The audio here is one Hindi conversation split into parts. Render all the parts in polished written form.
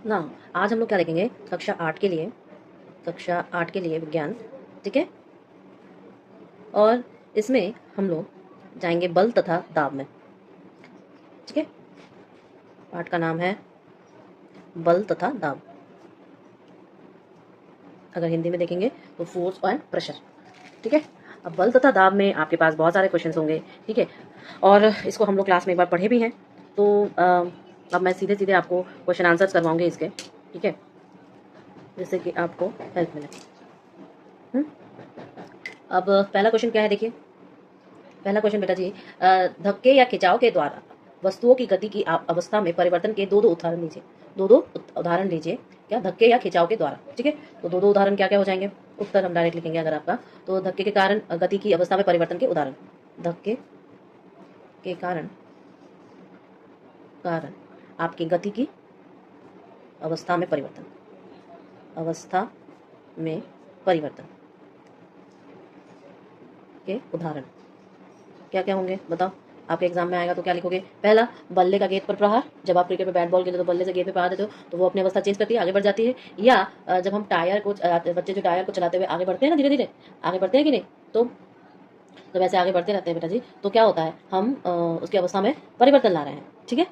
ना। आज हम लोग क्या देखेंगे, कक्षा 8 के लिए विज्ञान। ठीक है, और इसमें हम लोग जाएंगे बल तथा दाब में। ठीक है, पाठ का नाम है बल तथा दाब। अगर हिंदी में देखेंगे तो फोर्स एंड प्रेशर। ठीक है, अब बल तथा दाब में आपके पास बहुत सारे क्वेश्चंस होंगे। ठीक है, और इसको हम लोग क्लास में एक बार पढ़े भी हैं, तो अब मैं सीधे सीधे आपको क्वेश्चन आंसर्स करवाऊंगी इसके। ठीक है, जिससे कि आपको हेल्प मिले। हम्म? अब पहला क्वेश्चन क्या है, देखिए। पहला क्वेश्चन बेटा जी, धक्के या खिंचाव के द्वारा वस्तुओं की गति की अवस्था में परिवर्तन के दो दो उदाहरण लीजिए। उदाहरण लीजिए, क्या, धक्के या खिंचाव के द्वारा। ठीक है, तो दो दो उदाहरण क्या क्या हो जाएंगे, उत्तर हम डायरेक्ट लिखेंगे अगर आपका। तो धक्के के कारण गति की अवस्था में परिवर्तन के उदाहरण, धक्के के कारण कारण आपकी गति की अवस्था में परिवर्तन, अवस्था में परिवर्तन के उदाहरण क्या क्या होंगे, बताओ। आपके एग्जाम में आएगा तो क्या लिखोगे, पहला, बल्ले का गेंद पर प्रहार। जब आप क्रिकेट में बैट बॉल खेलते हो तो बल्ले से गेंद पे प्रहार देते हो तो वो अपनी अवस्था चेंज करती है, आगे बढ़ जाती है। या जब हम टायर को बच्चे जो टायर को चलाते हुए आगे बढ़ते हैं ना, धीरे धीरे आगे बढ़ते हैं कि नहीं, तो जब ऐसे आगे बढ़ते रहते हैं बेटा जी, तो क्या होता है, हम उसकी अवस्था में परिवर्तन ला रहे हैं। ठीक है,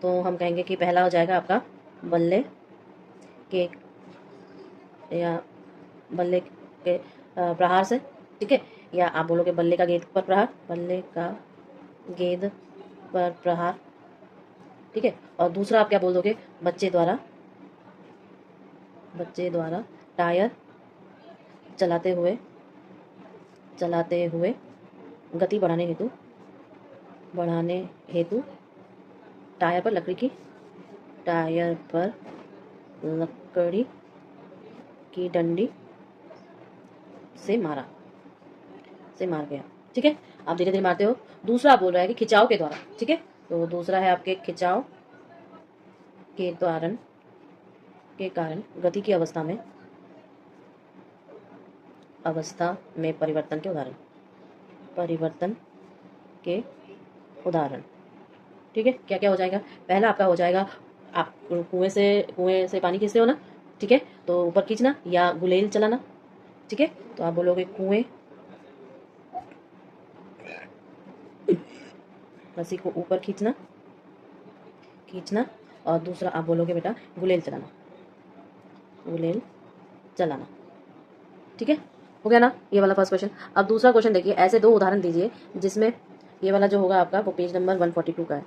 तो हम कहेंगे कि पहला हो जाएगा आपका बल्ले के या बल्ले के प्रहार से। ठीक है, या आप बोलोगे बल्ले का गेंद पर प्रहार, बल्ले का गेंद पर प्रहार। ठीक है, और दूसरा आप क्या बोल दोगे, बच्चे द्वारा टायर चलाते हुए गति बढ़ाने हेतु टायर पर लकड़ी की डंडी से मार गया। ठीक है, आप धीरे धीरे मारते हो। दूसरा आप बोल रहा है कि खिंचाव के द्वारा। ठीक है, तो दूसरा है आपके खिंचाव के कारण गति की अवस्था में परिवर्तन के उदाहरण। ठीक है, क्या क्या हो जाएगा, पहला आपका हो जाएगा, आप कुएं से पानी खींचते हो ना। ठीक है, तो ऊपर खींचना या गुलेल चलाना। ठीक है, तो आप बोलोगे कुएं, रस्सी को ऊपर खींचना, और दूसरा आप बोलोगे बेटा गुलेल चलाना। ठीक है, हो गया ना ये वाला फर्स्ट क्वेश्चन। अब दूसरा क्वेश्चन देखिए, ऐसे दो उदाहरण दीजिए जिसमें ये वाला जो होगा आपका वो पेज नंबर 142 का है,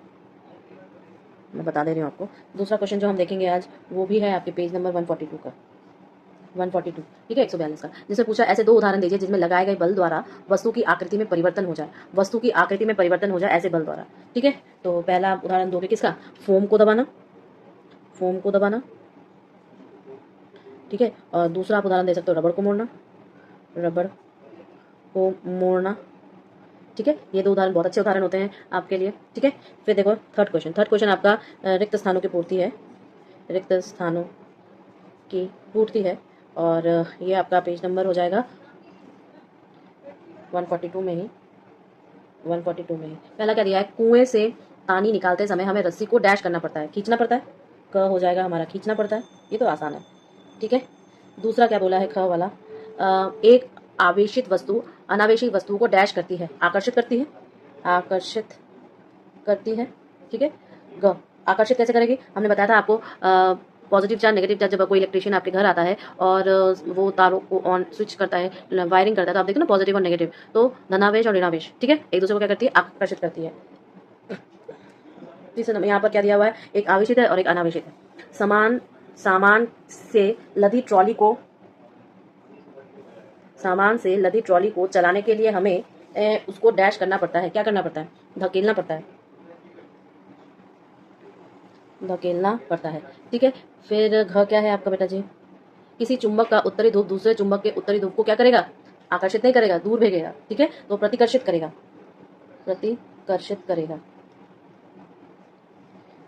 मैं बता दे रही हूँ आपको। दूसरा क्वेश्चन जो हम देखेंगे आज वो भी है आपके पेज नंबर 142 का, 142। ठीक है, 142 का, जिसमें पूछा ऐसे दो उदाहरण दीजिए जिसमें लगाए गए बल द्वारा वस्तु की आकृति में परिवर्तन हो जाए, ऐसे बल द्वारा। ठीक है, तो पहला उदाहरण दोगे किसका, फोम को दबाना। ठीक है, और दूसरा आप उदाहरण दे सकते हो रबड़ को मोड़ना। ठीक है, ये दो उदाहरण बहुत अच्छे उदाहरण होते हैं आपके लिए। ठीक है, फिर देखो थर्ड क्वेश्चन आपका रिक्त स्थानों की पूर्ति है, और ये आपका पेज नंबर हो जाएगा 142 में ही। पहला क्या दिया है, कुएं से पानी निकालते समय हमें रस्सी को डैश करना पड़ता है, खींचना पड़ता है। क हो जाएगा हमारा खींचना पड़ता है, ये तो आसान है। ठीक है, दूसरा क्या बोला है, ख वाला, एक आवेशित वस्तु अनावेशित वस्तु को डैश करती है, आकर्षित करती है। ठीक है, ग, आकर्षित कैसे करेगी, हमने बताया था आपको, पॉजिटिव चार्ज नेगेटिव चार्ज, जब कोई इलेक्ट्रिशियन आपके घर आता है और वो तारों को ऑन स्विच करता है, वायरिंग करता है, तो आप देखो ना पॉजिटिव और नेगेटिव, तो धनावेश और ऋणावेश, ठीक है, एक दूसरे को क्या करती है, आकर्षित करती है। तीसरा यहाँ पर क्या दिया हुआ है, एक आवेशित है और एक अनावेशित है। सामान से लदी ट्रॉली को चलाने के लिए हमें उसको डैश करना पड़ता है, क्या करना पड़ता है, धकेलना पड़ता है। ठीक है, फिर घ क्या है आपका बेटा जी, किसी चुंबक का उत्तरी ध्रुव दूसरे चुंबक के उत्तरी ध्रुव को क्या करेगा, आकर्षित नहीं करेगा, दूर भेजेगा। ठीक है, तो प्रतिकर्षित करेगा।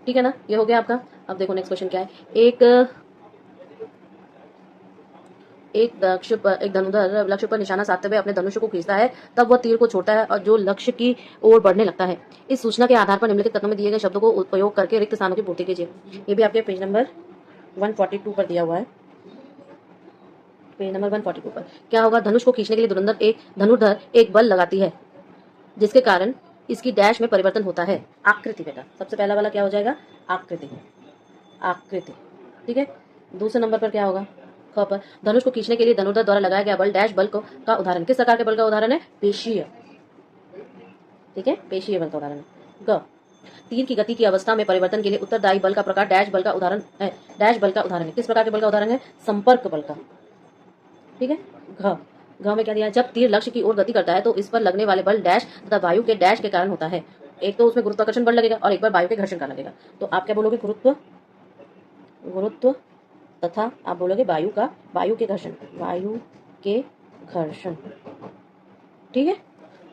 ठीक है ना, ये हो गया आपका। अब देखो नेक्स्ट क्वेश्चन क्या है, एक धनुधर लक्ष्य पर निशाना साधते हुए अपने धनुष को खींचता है, तब वह तीर को छोड़ता है और जो लक्ष्य की ओर बढ़ने लगता है। इस सूचना के आधार पर निम्नलिखित कथनों में दिए गए शब्दों को उपयोग करके रिक्त स्थानों की पूर्ति कीजिए। ये भी आपके पेज नंबर 142 पर दिया हुआ है, पेज नंबर 142 पर क्या होगा, धनुष को खींचने के लिए धनुर्धर एक बल लगाती है जिसके कारण इसकी डैश में परिवर्तन होता है, आकृति। बेटा सबसे पहला वाला क्या हो जाएगा, आकृति, आकृति। ठीक है, दूसरे नंबर पर क्या होगा, ख पर धनुष को खींचने के लिए धनुर्धर द्वारा लगाया गया बल डैश बल को का उदाहरण, किस प्रकार के बल का उदाहरण है, पेशीय। ठीक है, पेशीय बल का उदाहरण है। ग तीर की गति की अवस्था में परिवर्तन के लिए उत्तरदायी बल का प्रकार डैश बल का उदाहरण है, डैश बल का उदाहरण है, किस प्रकार के बल का उदाहरण है, संपर्क बल का। ठीक है, घ घ में क्या दिया है, जब तीर लक्ष्य की ओर गति करता है तो इस पर लगने वाले बल डैश तथा वायु के डैश के कारण होता है। एक तो उसमें गुरुत्वाकर्षण बल लगेगा और एक बार वायु के घर्षण का लगेगा। तो आप क्या बोलोगे, गुरुत्व तथा आप बोलोगे वायु के घर्षण, वायु के घर्षण। ठीक है,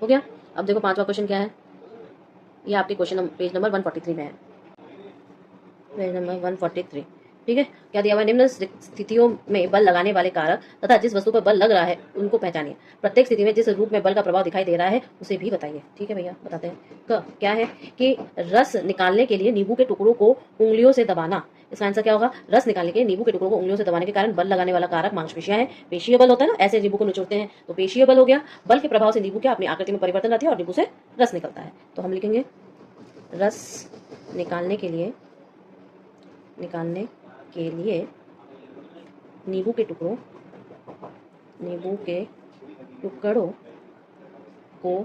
हो गया। अब देखो पांचवा क्वेश्चन क्या है, ये आपके क्वेश्चन पेज नंबर 143 में है, पेज नंबर 143। ठीक है, क्या दिया हुआ है, निम्न स्थितियों में बल लगाने वाले कारक तथा जिस वस्तु पर बल लग रहा है उनको पहचानिए, प्रत्येक स्थिति में जिस रूप में बल का प्रभाव दिखाई दे रहा है उसे भी बताइए। ठीक है भैया, बताते हैं। क्या है कि रस निकालने के लिए नींबू के टुकड़ों को उंगलियों से दबाना, इसका आंसर क्या होगा, रस निकालने के लिए नींबू के टुकड़ों को उंगलियों से दबाने के कारण बल लगाने वाला कारक मांसपेशियां हैं। पेशीय बल होता है ना, ऐसे नींबू को निचोड़ते हैं तो पेशीय बल हो गया। बल के प्रभाव से नींबू क्या अपनी आकृति में परिवर्तन आती है और नींबू से रस निकलता है। तो हम लिखेंगे रस निकालने के लिए नींबू के टुकड़ों को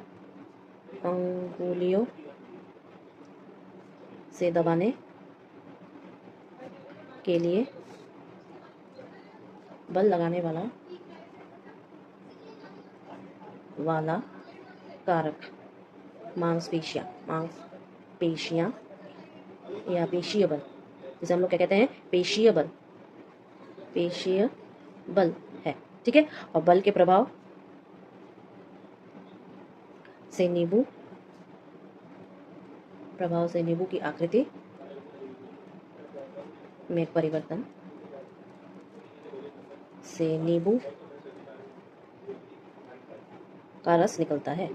अंगुलियों से दबाने के लिए बल लगाने वाला कारक मांसपेशियां या पेशीय बल, जिसे हम लोग क्या कहते हैं, पेशीय बल है। ठीक है, और बल के प्रभाव से नींबू की आकृति में परिवर्तन से नींबू का रस निकलता है।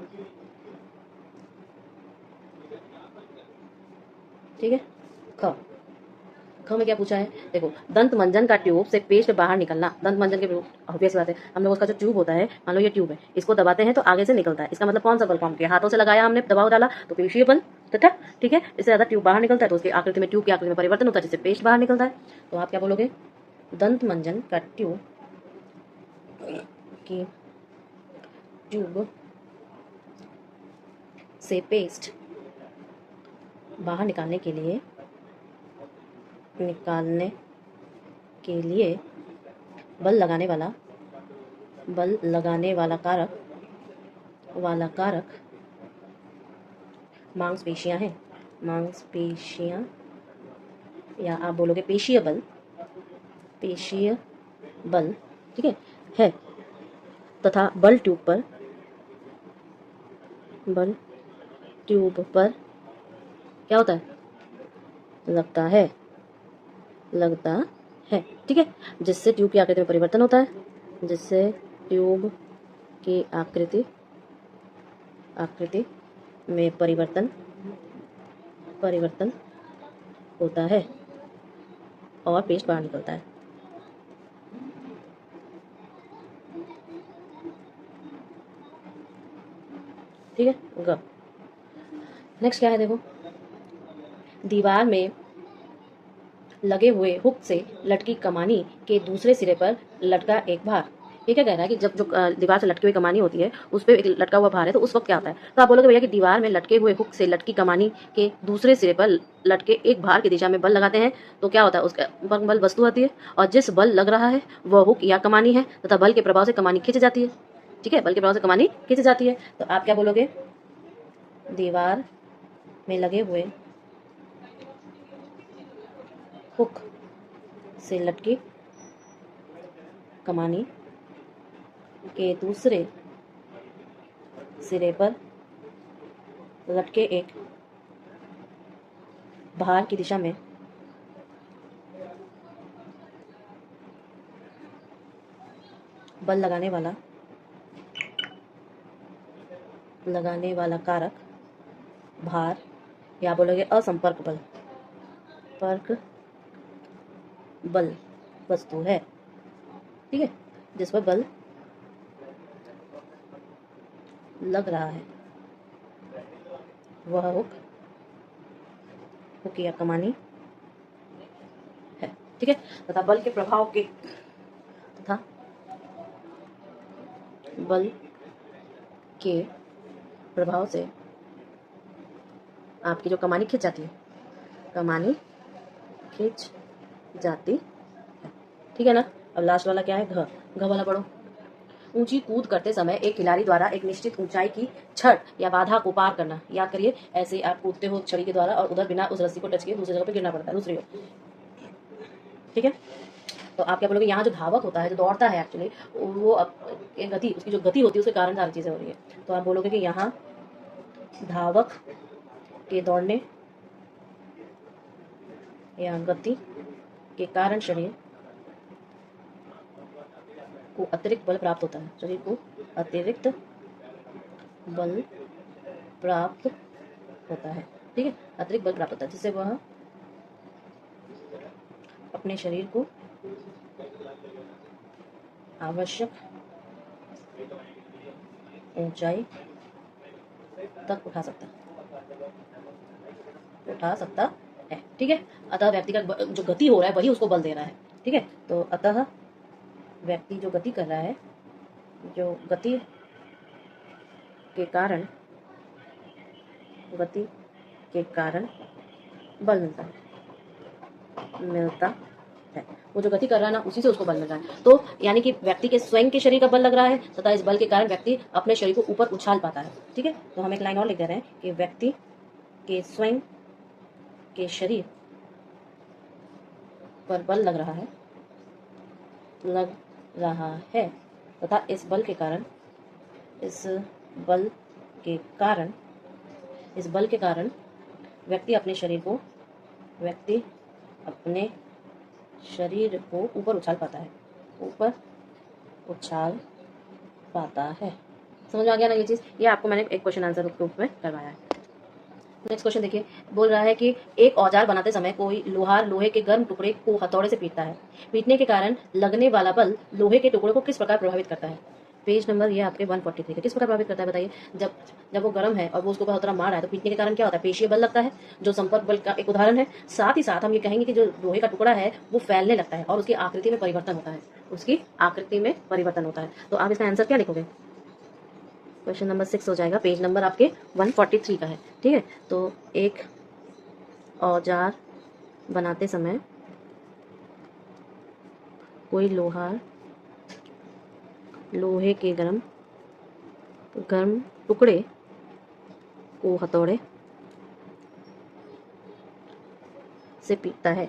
ठीक है, ख में क्या पूछा है, देखो दंत मंजन का ट्यूब से पेस्ट बाहर निकलना, दंत मंजन के ऑब्वियस बात है, हम लोग उसका जो ट्यूब होता है, मान लो ये ट्यूब है, इसको दबाते हैं तो आगे से निकलता है, इसका मतलब कौन सा बल काम किया, हाथों से लगाया हमने, दबाव डाला तो पेशीय बल तथा। ठीक है, इससे ज्यादा ट्यूब बाहर निकलता है तो उसकी आकृति में, ट्यूब की आकृति में परिवर्तन होता है जिससे पेस्ट बाहर निकलता है। तो आप क्या बोलोगे, दंत मंजन का ट्यूब से पेस्ट बाहर निकालने के लिए बल लगाने वाला कारक मांसपेशियां हैं, या आप बोलोगे पेशीय बल। ठीक है तथा बल ट्यूब पर क्या होता है, लगता है। ठीक है, जिससे ट्यूब की आकृति में परिवर्तन होता है, जिससे ट्यूब की आकृति में परिवर्तन होता है और पेस्ट बाहर निकलता है। ठीक है, नेक्स्ट क्या है, देखो दीवार में लगे हुए हुक से लटकी कमानी के दूसरे सिरे पर लटका एक भार। ये क्या कह रहा है कि जब जो दीवार से लटकी हुई कमानी होती है उस पर एक लटका हुआ भार है तो उस वक्त क्या होता है, तो आप बोलोगे भैया कि दीवार में लटके हुए हुक से लटकी कमानी के दूसरे सिरे पर लटके एक भार की दिशा में बल लगाते हैं तो क्या होता है, उसका बल वस्तु आती है और जिस बल लग रहा है वह हुक या कमानी है तथा बल के प्रभाव से कमानी खिंच जाती है। ठीक है, बल के प्रभाव से कमानी खिंच जाती है। तो आप क्या बोलोगे, दीवार में लगे हुए हुक से लटकी कमानी के दूसरे सिरे पर लटके एक भार की दिशा में बल लगाने वाला कारक भार, या बोलोगे असंपर्क बल, बल वस्तु है, ठीक है, जिस पर बल लग रहा है वह हुक या कमानी है, ठीक है। तथा बल के प्रभाव के तथा बल के प्रभाव से आपकी जो कमानी खिंच जाती है, कमानी खिंच जाती है, ठीक है ना। अब लास्ट वाला क्या है, घ। घ वाला पढ़ो। ऊंची कूद करते समय एक खिलाड़ी द्वारा एक निश्चित ऊंचाई की छड़ या बाधा को पार करना। याद करिए, ऐसे आप कूदते हो छड़ी के द्वारा और उधर बिना उस रस्सी को टच किए दूसरी जगह पे गिरना पड़ता है, दूसरी ओर, ठीक है। तो आप क्या बोलोगे, यहाँ जो धावक होता है, जो दौड़ता है एक्चुअली, वो गति, उसकी जो गति होती है उसके कारण सारी चीजें हो रही है। तो आप बोलोगे कि यहाँ धावक के दौड़ने या गति के कारण शरीर को अतिरिक्त बल प्राप्त होता है, शरीर को अतिरिक्त बल प्राप्त होता है, ठीक है, अतिरिक्त बल प्राप्त होता है, जिससे वह अपने शरीर को आवश्यक ऊंचाई तक उठा सकता है, ठीक है। अतः व्यक्ति का जो गति हो रहा है वही उसको बल दे रहा है, ठीक है। तो अतः व्यक्ति जो गति कर रहा है, जो गति के कारण बल मिलता है, वो जो गति कर रहा है ना, उसी से उसको बल मिल रहा है। तो यानी कि व्यक्ति के स्वयं के शरीर का बल लग रहा है तथा इस बल के कारण व्यक्ति अपने शरीर को ऊपर उछाल पाता है, ठीक है। तो हम एक लाइन और लिख दे रहे हैं कि व्यक्ति के स्वयं के शरीर पर बल लग रहा है तथा इस बल के कारण व्यक्ति अपने शरीर को ऊपर उछाल पाता है। समझ में आ गया ना ये चीज? ये आपको मैंने एक क्वेश्चन आंसर के रूप में करवाया है। नेक्स्ट क्वेश्चन देखिए, बोल रहा है कि एक औजार बनाते समय कोई लोहार लोहे के गर्म टुकड़े को हथौड़े से पीटता है। पीटने के कारण लगने वाला बल लोहे के टुकड़े को किस प्रकार प्रभावित करता है? पेज नंबर ये आपके 143 का। किस प्रकार प्रभावित करता है बताइए? जब वो गर्म है और वो उसको हथौड़ा मार रहा है तो पीटने के कारण क्या होता है? पेशीय बल लगता है, जो संपर्क बल का एक उदाहरण है। साथ ही साथ हम ये कहेंगे कि जो लोहे का टुकड़ा है वो फैलने लगता है और उसकी आकृति में परिवर्तन होता है। तो आप इसका आंसर क्या लिखोगे? क्वेश्चन नंबर 6 हो जाएगा, पेज नंबर आपके 143 का है, ठीक है। तो एक औजार बनाते समय कोई लोहे के गर्म टुकड़े को हथौड़े से पीटता है,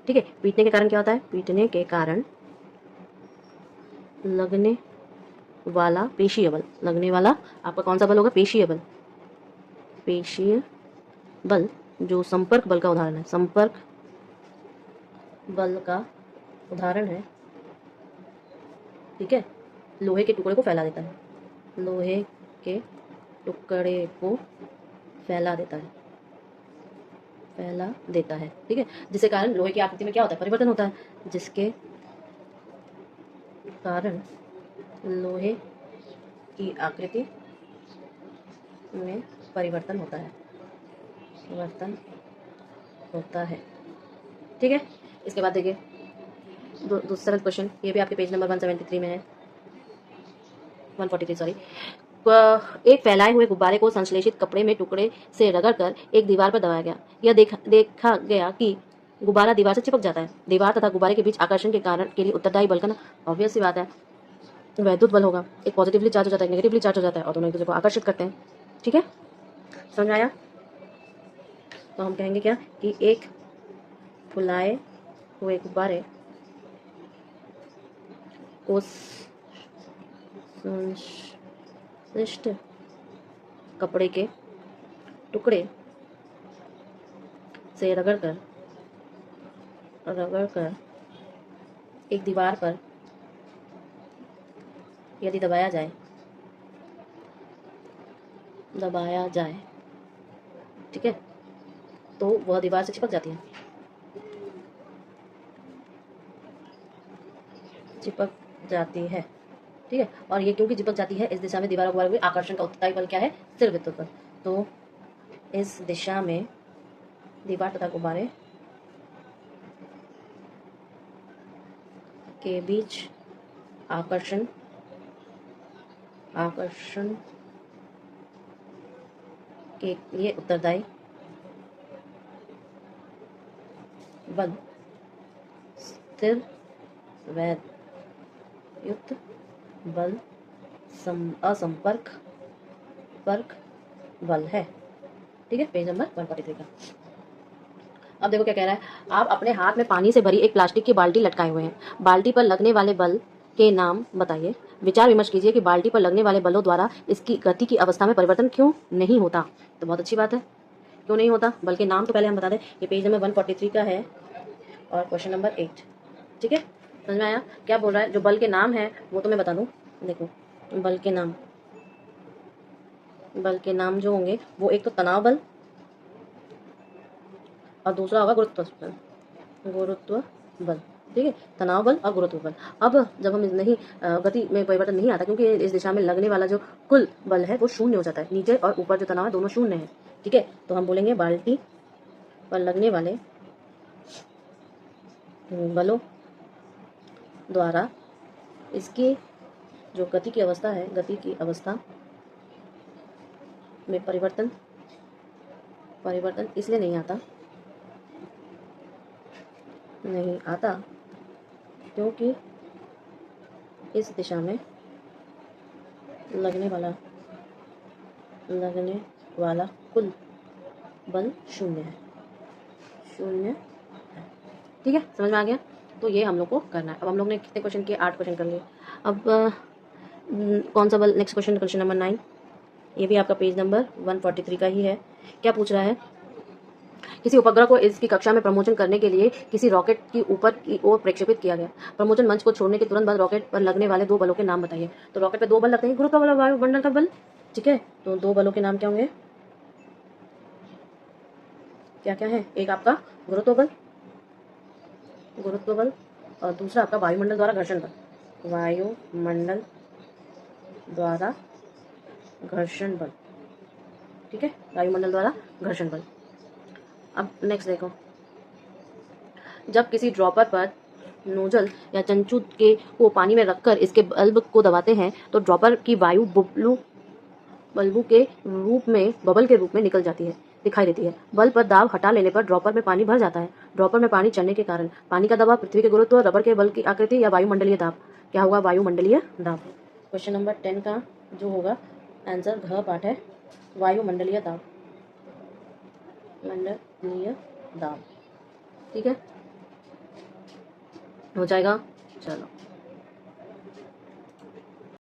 ठीक है। पीटने के कारण क्या होता है? पीटने के कारण लगने वाला पेशीय बल, आपका कौन सा बल होगा? पेशीय बल, जो संपर्क बल का उदाहरण है, ठीक है, लोहे के टुकड़े को फैला देता है, ठीक है, जिसके कारण लोहे की आकृति में क्या होता है? परिवर्तन होता है, जिसके कारण लोहे की आकृति में परिवर्तन होता है, ठीक है। इसके बाद देखिए दूसरा क्वेश्चन, ये भी आपके पेज नंबर 173 में है, 143 सॉरी। एक फैलाए हुए गुब्बारे को संश्लेषित कपड़े में टुकड़े से रगड़कर एक दीवार पर दबाया गया। यह देखा गया कि गुब्बारा दीवार से चिपक जाता है। दीवार तथा गुब्बारे के बीच आकर्षण के लिए उत्तरदायी बल का ना, ऑब्वियस सी बात है, वैद्युत बल होगा। एक पॉजिटिवली चार्ज हो जाता है, नेगेटिवली चार्ज हो जाता है और दोनों एक दूसरे को आकर्षित करते हैं, ठीक है। समझ में आया? तो हम कहेंगे क्या कि एक फुलाए हुए गुब्बारे को संश्लिष्ट कपड़े के टुकड़े से रगड़कर एक दीवार पर यदि दबाया जाए, ठीक है, तो वह दीवार से चिपक जाती है। चिपक जाती है। ठीक है, और ये क्योंकि चिपक जाती है, इस दिशा में दीवारों के आकर्षण का उत्तरदायी बल क्या है? स्थिर विद्युत बल। तो इस दिशा में दीवार तथा गुब्बारे के बीच आकर्षण के लिए उत्तरदायी बल स्थिर वैद्युत बल असंपर्क बल है। ठीक है, पेज नंबर 143 का। अब देखो क्या कह रहा है। आप अपने हाथ में पानी से भरी एक प्लास्टिक की बाल्टी लटकाए हुए हैं। बाल्टी पर लगने वाले बल के नाम बताइए। विचार विमर्श कीजिए कि बाल्टी पर लगने वाले बलों द्वारा इसकी गति की अवस्था में परिवर्तन क्यों नहीं होता। तो बहुत अच्छी बात है, क्यों नहीं होता, बल के नाम तो पहले हम बता दें। ये पेज नंबर 143 का है और क्वेश्चन नंबर 8। ठीक है, समझ में आया क्या बोल रहा है? जो बल के नाम है वो तो मैं बता दूं। देखो, बल के नाम जो होंगे वो एक तो तनाव बल और दूसरा होगा गुरुत्व बल। ठीक है, तनाव बल और गुरुत्व बल। अब जब हम नहीं गति में परिवर्तन नहीं आता, क्योंकि इस दिशा में लगने वाला जो कुल बल है वो शून्य हो जाता है। नीचे और ऊपर जो तनाव है दोनों शून्य है। ठीक है, तो हम बोलेंगे बाल्टी पर लगने वाले बलों द्वारा इसकी जो गति की अवस्था है, गति की अवस्था में परिवर्तन इसलिए नहीं आता क्योंकि इस दिशा में लगने वाला कुल बल शून्य है। ठीक है, समझ में आ गया? तो ये हम लोग को करना है। अब हम लोग ने कितने क्वेश्चन किए? 8 क्वेश्चन कर लिए। अब कौन सा बल? Next question number 9। ये भी आपका पेज नंबर 143 का ही है। क्या पूछ रहा है? किसी उपग्रह को इसकी कक्षा में प्रमोशन करने के लिए किसी रॉकेट की ऊपर की ओर प्रक्षेपित किया गया। प्रमोशन मंच को छोड़ने के तुरंत बाद रॉकेट पर लगने वाले 2 बलों के नाम बताइए। तो रॉकेट पे 2 बल लगते हैं, गुरुत्व बल और वायुमंडल का बल। ठीक है, तो 2 बलों के नाम क्या होंगे? क्या क्या है? एक आपका गुरुत्व बल और दूसरा आपका वायुमंडल द्वारा घर्षण बल। वायुमंडल द्वारा घर्षण बल। ठीक है, वायुमंडल द्वारा घर्षण बल। अब नेक्स्ट देखो, जब किसी ड्रॉपर पर नोजल या चंचू को पानी में रखकर इसके बल्ब को दबाते हैं तो ड्रॉपर की वायु बल्बू के बबल के रूप में निकल जाती है, दिखाई देती है। बल्ब पर दाब हटा लेने पर ड्रॉपर में पानी भर जाता है। ड्रॉपर में पानी चढ़ने के कारण पानी का दबाव पृथ्वी के गुरुत्व, रबर के बल की आकृति या वायुमंडलीय दाब। क्या होगा? वायुमंडलीय दाब। क्वेश्चन नंबर 10 का जो होगा आंसर घ पार्ट है, वायुमंडलीय दाब। ठीक है, हो जाएगा। चलो।